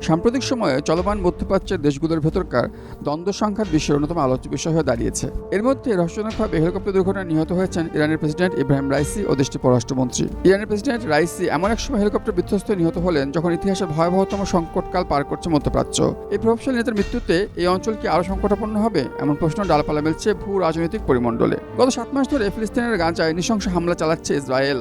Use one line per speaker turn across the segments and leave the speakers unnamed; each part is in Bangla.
সাম্প্রতিক সময়ে চলমান মধ্যপ্রাচ্যের দেশগুলোর ভেতরকার দ্বন্দ্ব সংঘাত বিশ্বের অন্যতম আলোচ্য বিষয় হয়ে দাঁড়িয়েছে। এর মধ্যে রহস্যজনকভাবে হেলিকপ্টার দুর্ঘটনায় নিহত হয়েছেন ইরানের প্রেসিডেন্ট ইব্রাহিম রাইসি ও দেশটির পররাষ্ট্রমন্ত্রী। ইরানের প্রেসিডেন্ট রাইসি এমন এক সময় হেলিকপ্টার বিধ্বস্ত নিহত হলেন যখন ইতিহাসের ভয়াবহতম সংকটকাল পার করছে মধ্যপ্রাচ্য। এই প্রভাবশালী নেতার মৃত্যুতে এই অঞ্চল কি আরও সংকটাপন্ন হবে এমন প্রশ্ন ডালপালা মেলছে ভূ রাজনৈতিক পরিমণ্ডলে। গত 7 মাস ধরে ফিলিস্তিনের গাজায় নৃশংস হামলা চালাচ্ছে ইসরায়েল।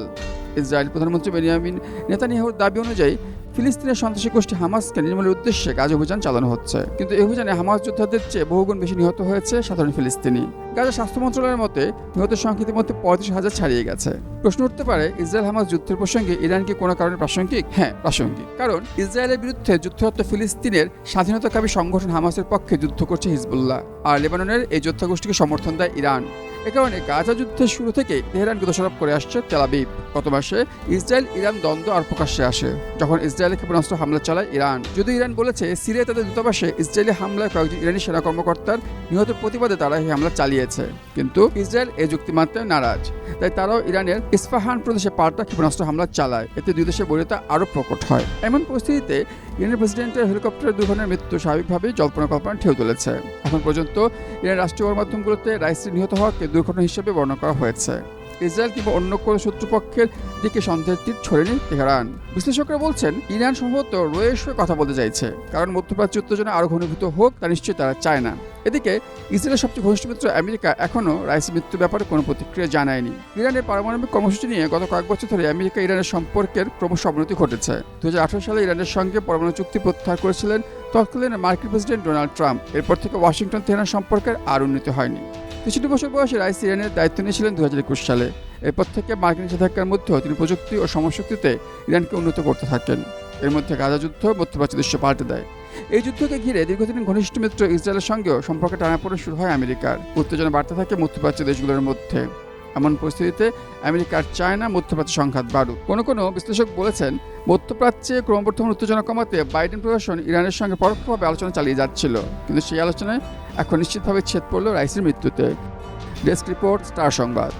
ইসরায়েল প্রধানমন্ত্রী বেনিয়ামিন নেতানিয়াহুর দাবি অনুযায়ী ফিলিস্তিনের সন্ত্রাসী গোষ্ঠী হামাসকে নির্মূলের উদ্দেশ্যে গাজা অভিযান চালানো হচ্ছে, কিন্তু এই অভিযানে হামাস যোদ্ধাদের চেয়ে বহুগুণ বেশি নিহত হয়েছে সাধারণ ফিলিস্তিনি। গাজা স্বাস্থ্য মন্ত্রণালয়ের মতে নিহতের সংখ্যা ইতিমধ্যে 35,000 ছাড়িয়ে গেছে। প্রশ্ন উঠতে পারে, ইসরায়েল হামাস যুদ্ধের প্রসঙ্গে ইরান কি কোনো কারণে প্রাসঙ্গিক? হ্যাঁ, প্রাসঙ্গিক। কারণ ইসরায়েলের বিরুদ্ধে যুদ্ধরত ফিলিস্তিনের স্বাধীনতাকামী সংগঠন হামাসের পক্ষে যুদ্ধ করছে হিজবুল্লাহ, আর লেবাননের এই যোদ্ধা গোষ্ঠীকে সমর্থন দেয় ইরান। এ কারণে গাজা যুদ্ধের শুরু থেকে তেহরানকে দোষারোপ করে আসছে তেল আবিব। গত মাসে ইসরায়েল ইরান দ্বন্দ্ব আর প্রকাশ্যে আসে যখন ইসরায়েলের ক্ষেপণাস্ত্র হামলা চালায় ইরান। যদিও ইরান বলেছে সিরিয়ায় তাদের দূতাবাসে ইসরায়েলি হামলায় কয়েকজন ইরানি সেনা কর্মকর্তার নিহতের প্রতিবাদে তারা এই হামলা চালিয়েছে, কিন্তু ইসরায়েল এই যুক্তি মানতে নারাজ। তাই তারাও ইরানের ইস্পাহান প্রদেশে পাল্টা ক্ষেপণাস্ত্র হামলা চালায়। এতে দুই দেশের বৈরিতা আরও প্রকট হয়। এমন পরিস্থিতিতে ইরানের প্রেসিডেন্টের হেলিকপ্টার দুর্ঘটনার মৃত্যু স্বাভাবিকভাবেই জল্পনা কল্পনা ঢেউ তুলেছে। এখন পর্যন্ত ইরানের রাষ্ট্রীয় গণমাধ্যমগুলোতে রাইসির নিহত হওয়াকে দুর্ঘটনা হিসেবে বর্ণনা করা হয়েছে। ইসরায়েল কিংবা অন্য কোনো শত্রুপক্ষের দিকে সন্দেহের তীর ছড়েনি তেহরান। বিশ্লেষকরা বলছেন, ইরান সম্ভবত রয়ের সঙ্গে কথা বলতে চাইছে, কারণ মধ্যপ্রাচ্য উত্তেজনা আরও ঘনীভূত হোক তা নিশ্চয়ই তারা চায় না। এদিকে ইসরায়েলের সবচেয়ে ঘনিষ্ঠ মিত্র আমেরিকা এখনও রাইসির মৃত্যুর ব্যাপারে কোনো প্রতিক্রিয়া জানায়নি। ইরানের পারমাণবিক কর্মসূচি নিয়ে গত কয়েক বছর ধরে আমেরিকা ইরানের সম্পর্কের ক্রমশ অবনতি ঘটেছে। 2018 সালে ইরানের সঙ্গে পরমাণু চুক্তি প্রত্যাহার করেছিলেন তৎকালীন মার্কিন প্রেসিডেন্ট ডোনাল্ড ট্রাম্প। এরপর থেকে ওয়াশিংটন তেহরান সম্পর্কের আর উন্নতি হয়নি। 63 বছর বয়সে রাইসি ইরানের দায়িত্ব নিয়েছিলেন 2021 সালে। এরপর থেকে মার্কিন নিষেধাজ্ঞার মধ্যেও তিনি প্রযুক্তি ও সমশক্তিতে ইরানকে উন্নত করতে থাকেন। এর মধ্যে গাজা যুদ্ধ মধ্যপ্রাচ্য দৃশ্য পাল্টে দেয়। এই যুদ্ধকে ঘিরে দীর্ঘদিন ঘনিষ্ঠ মিত্র ইসরায়েলের সঙ্গেও সম্পর্কে টানাপোড়েন শুরু হয় আমেরিকার। উত্তেজনা বাড়তে থাকে মধ্যপ্রাচ্য দেশগুলোর মধ্যে। এমন পরিস্থিতিতে আমেরিকার চায় না মধ্যপ্রাচ্য সংঘাত বাড়ুক। কোনো বিশ্লেষক বলেছেন, মধ্যপ্রাচ্যে ক্রমবর্ধমান উত্তেজনা কমাতে বাইডেন প্রশাসন ইরানের সঙ্গে পরোক্ষভাবে আলোচনা চালিয়ে যাচ্ছিল, কিন্তু সেই আলোচনায় এখন নিশ্চিতভাবে ছেদ পড়ল রাইসির মৃত্যুতে। ডেস্ক রিপোর্ট, স্টার সংবাদ।